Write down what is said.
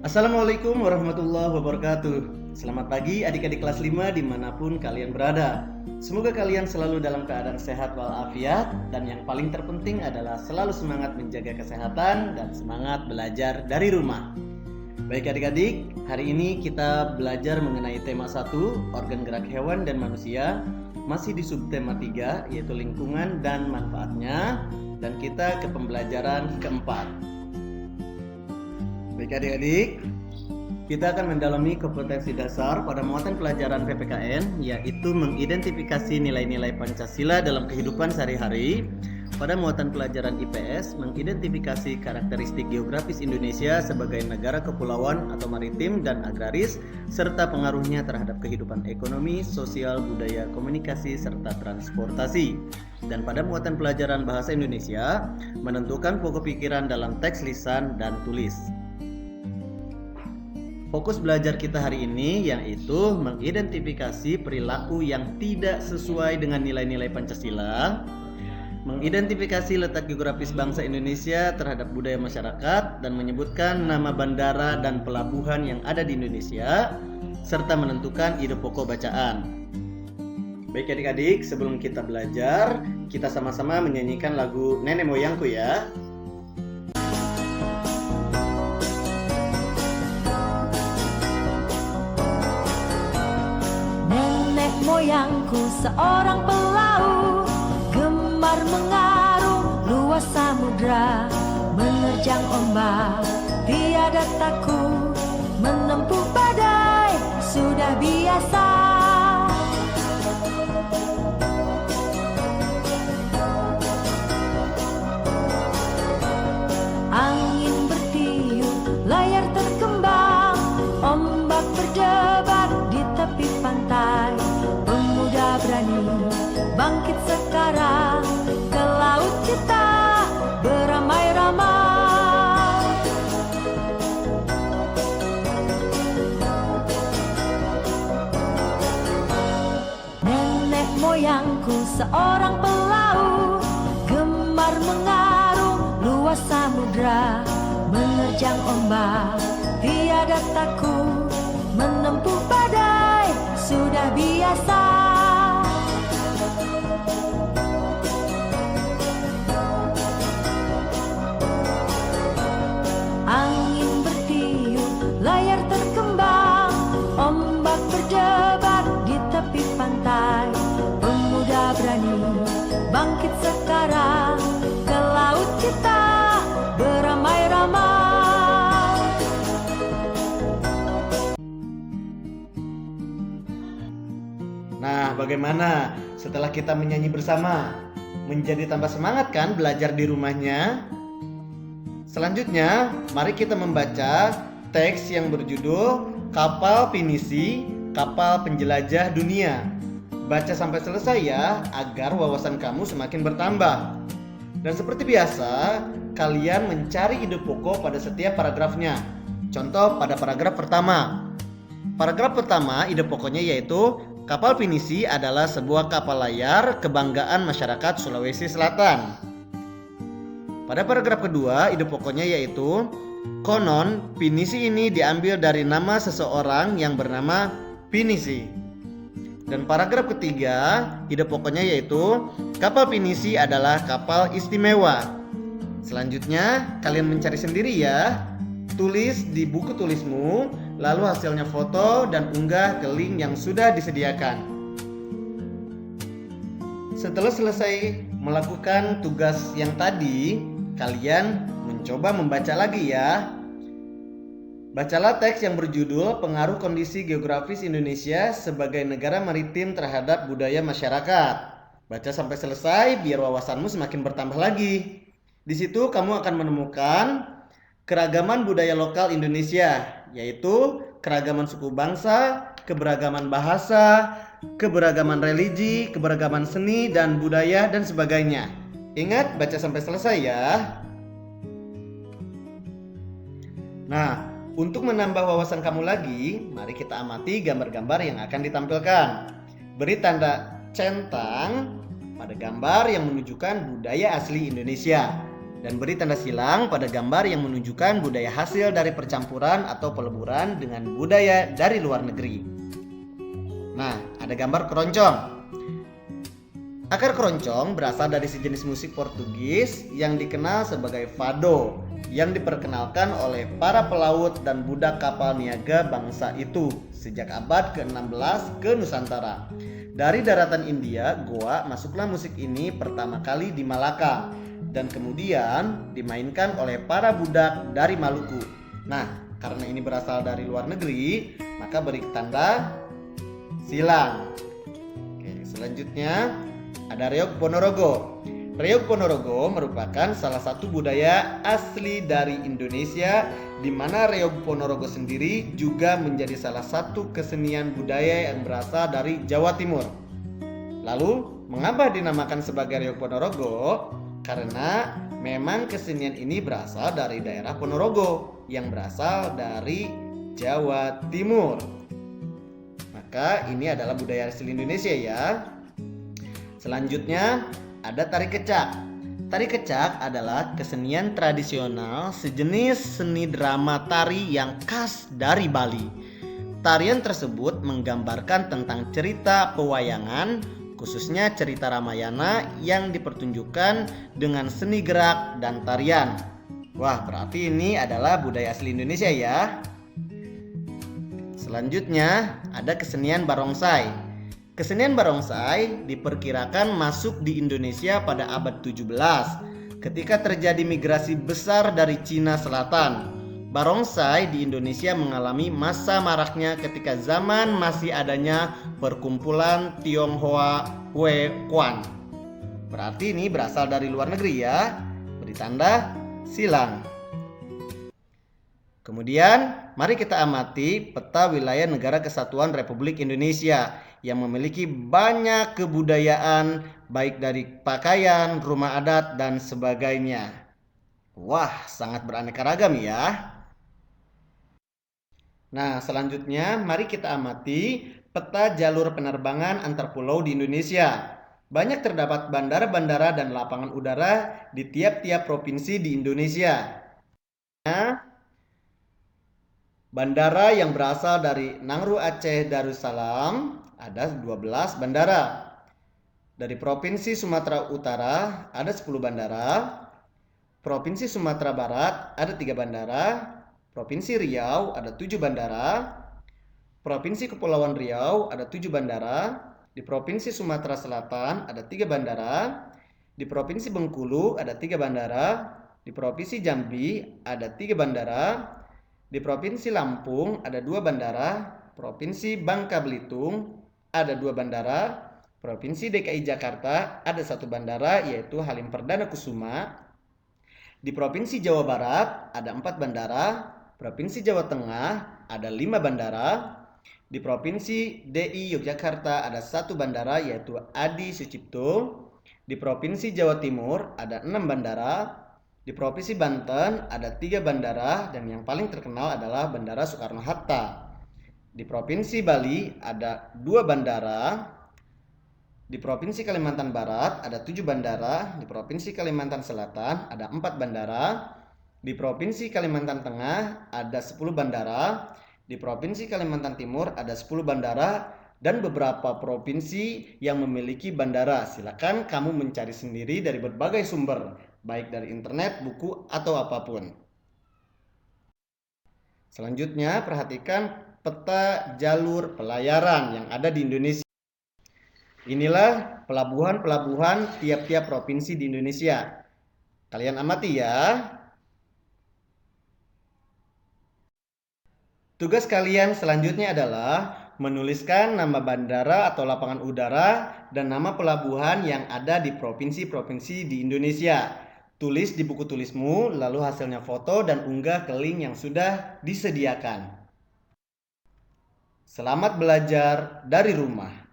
Assalamualaikum warahmatullahi wabarakatuh. Selamat pagi adik-adik kelas 5 dimanapun kalian berada. Semoga kalian selalu dalam keadaan sehat walafiat. Dan yang paling terpenting adalah selalu semangat menjaga kesehatan dan semangat belajar dari rumah. Baik adik-adik, hari ini kita belajar mengenai tema 1, organ gerak hewan dan manusia. Masih di subtema 3, yaitu lingkungan dan manfaatnya. Dan kita ke pembelajaran keempat. Baik adik-adik, kita akan mendalami kompetensi dasar pada muatan pelajaran PPKN, yaitu mengidentifikasi nilai-nilai Pancasila dalam kehidupan sehari-hari. Pada muatan pelajaran IPS, mengidentifikasi karakteristik geografis Indonesia sebagai negara kepulauan atau maritim dan agraris, serta pengaruhnya terhadap kehidupan ekonomi, sosial, budaya, komunikasi, serta transportasi. Dan pada muatan pelajaran bahasa Indonesia, menentukan pokok pikiran dalam teks lisan dan tulis. Fokus belajar kita hari ini yaitu mengidentifikasi perilaku yang tidak sesuai dengan nilai-nilai Pancasila, mengidentifikasi letak geografis bangsa Indonesia terhadap budaya masyarakat, dan menyebutkan nama bandara dan pelabuhan yang ada di Indonesia, serta menentukan ide pokok bacaan. Baik adik-adik, sebelum kita belajar, kita sama-sama menyanyikan lagu Nenek Moyangku ya. Moyangku seorang pelaut, gemar mengarung luas samudra, menerjang ombak, tiada takut, menempuh badai, sudah biasa. Angin bertiup, layar terkembang, ombak berdebar di tepi pantai. Pemuda berani bangkit sekarang, ke laut kita beramai-ramai. Nenek moyangku seorang pelaut, gemar mengarung luas samudra, menerjang ombak, tiada takut, menempuh badai, sudah biasa. Angin bertiup, layar terkembang, ombak berdebar di tepi pantai. Pemuda berani bangkit sekarang, ke laut kita beramai-ramai. Nah, bagaimana setelah kita menyanyi bersama? Menjadi tambah semangat kan belajar di rumahnya? Selanjutnya, mari kita membaca teks yang berjudul Kapal Pinisi, Kapal Penjelajah Dunia. Baca sampai selesai ya, agar wawasan kamu semakin bertambah. Dan seperti biasa, kalian mencari ide pokok pada setiap paragrafnya. Contoh pada paragraf pertama. Paragraf pertama, ide pokoknya yaitu kapal Pinisi adalah sebuah kapal layar kebanggaan masyarakat Sulawesi Selatan. Pada paragraf kedua, ide pokoknya yaitu konon Pinisi ini diambil dari nama seseorang yang bernama Pinisi. Dan paragraf ketiga, ide pokoknya yaitu kapal Pinisi adalah kapal istimewa. Selanjutnya, kalian mencari sendiri ya. Tulis di buku tulismu, lalu hasilnya foto dan unggah ke link yang sudah disediakan. Setelah selesai melakukan tugas yang tadi, kalian mencoba membaca lagi ya. Bacalah teks yang berjudul Pengaruh Kondisi Geografis Indonesia sebagai Negara Maritim terhadap Budaya Masyarakat. Baca sampai selesai biar wawasanmu semakin bertambah lagi. Di situ kamu akan menemukan keragaman budaya lokal Indonesia, yaitu keragaman suku bangsa, keberagaman bahasa, keberagaman religi, keberagaman seni dan budaya, dan sebagainya. Ingat, baca sampai selesai ya. Nah, untuk menambah wawasan kamu lagi, mari kita amati gambar-gambar yang akan ditampilkan. Beri tanda centang pada gambar yang menunjukkan budaya asli Indonesia. Dan beri tanda silang pada gambar yang menunjukkan budaya hasil dari percampuran atau peleburan dengan budaya dari luar negeri. Nah, ada gambar keroncong. Akar keroncong berasal dari sejenis musik Portugis yang dikenal sebagai fado, yang diperkenalkan oleh para pelaut dan budak kapal niaga bangsa itu sejak abad ke-16 ke Nusantara. Dari daratan India, Goa, masuklah musik ini pertama kali di Malaka dan kemudian dimainkan oleh para budak dari Maluku. Nah, karena ini berasal dari luar negeri, maka beri tanda silang. Oke, selanjutnya ada Reog Ponorogo. Reog Ponorogo merupakan salah satu budaya asli dari Indonesia, di mana Reog Ponorogo sendiri juga menjadi salah satu kesenian budaya yang berasal dari Jawa Timur. Lalu, mengapa dinamakan sebagai Reog Ponorogo? Karena memang kesenian ini berasal dari daerah Ponorogo yang berasal dari Jawa Timur. Maka ini adalah budaya asli Indonesia ya. Selanjutnya ada tari kecak. Tari kecak adalah kesenian tradisional sejenis seni drama tari yang khas dari Bali. Tarian tersebut menggambarkan tentang cerita pewayangan, khususnya cerita Ramayana yang dipertunjukkan dengan seni gerak dan tarian. Wah, berarti ini adalah budaya asli Indonesia ya. Selanjutnya ada kesenian barongsai. Kesenian barongsai diperkirakan masuk di Indonesia pada abad 17 ketika terjadi migrasi besar dari Cina Selatan. Barongsai di Indonesia mengalami masa maraknya ketika zaman masih adanya perkumpulan Tionghoa Hue Kuan. Berarti ini berasal dari luar negeri ya. Beri tanda silang. Kemudian mari kita amati peta wilayah Negara Kesatuan Republik Indonesia yang memiliki banyak kebudayaan baik dari pakaian, rumah adat dan sebagainya. Wah, sangat beraneka ragam ya. Nah, selanjutnya mari kita amati peta jalur penerbangan antar pulau di Indonesia. Banyak terdapat bandara-bandara dan lapangan udara di tiap-tiap provinsi di Indonesia. Nah, bandara yang berasal dari Nangru Aceh Darussalam ada 12 bandara. Dari Provinsi Sumatera Utara ada 10 bandara. Provinsi Sumatera Barat ada 3 bandara. Provinsi Riau ada 7 bandara. Provinsi Kepulauan Riau ada 7 bandara. Di Provinsi Sumatera Selatan ada 3 bandara. Di Provinsi Bengkulu ada 3 bandara. Di Provinsi Jambi ada 3 bandara. Di Provinsi Lampung ada 2 bandara. Provinsi Bangka Belitung ada 2 bandara. Provinsi DKI Jakarta ada 1 bandara, yaitu Halim Perdana Kusuma. Di Provinsi Jawa Barat ada 4 bandara. Provinsi Jawa Tengah ada 5 bandara. Di Provinsi DI Yogyakarta ada 1 bandara, yaitu Adi Sucipto. Di Provinsi Jawa Timur ada 6 bandara. Di Provinsi Banten ada 3 bandara dan yang paling terkenal adalah Bandara Soekarno-Hatta. Di Provinsi Bali ada 2 bandara. Di Provinsi Kalimantan Barat ada 7 bandara. Di Provinsi Kalimantan Selatan ada 4 bandara. Di Provinsi Kalimantan Tengah ada 10 bandara. Di Provinsi Kalimantan Timur ada 10 bandara dan beberapa provinsi yang memiliki bandara. Silakan kamu mencari sendiri dari berbagai sumber, baik dari internet, buku, atau apapun. Selanjutnya, perhatikan peta jalur pelayaran yang ada di Indonesia. Inilah pelabuhan-pelabuhan tiap-tiap provinsi di Indonesia. Kalian amati ya. Tugas kalian selanjutnya adalah menuliskan nama bandara atau lapangan udara dan nama pelabuhan yang ada di provinsi-provinsi di Indonesia. Tulis di buku tulismu, lalu hasilnya foto dan unggah ke link yang sudah disediakan. Selamat belajar dari rumah.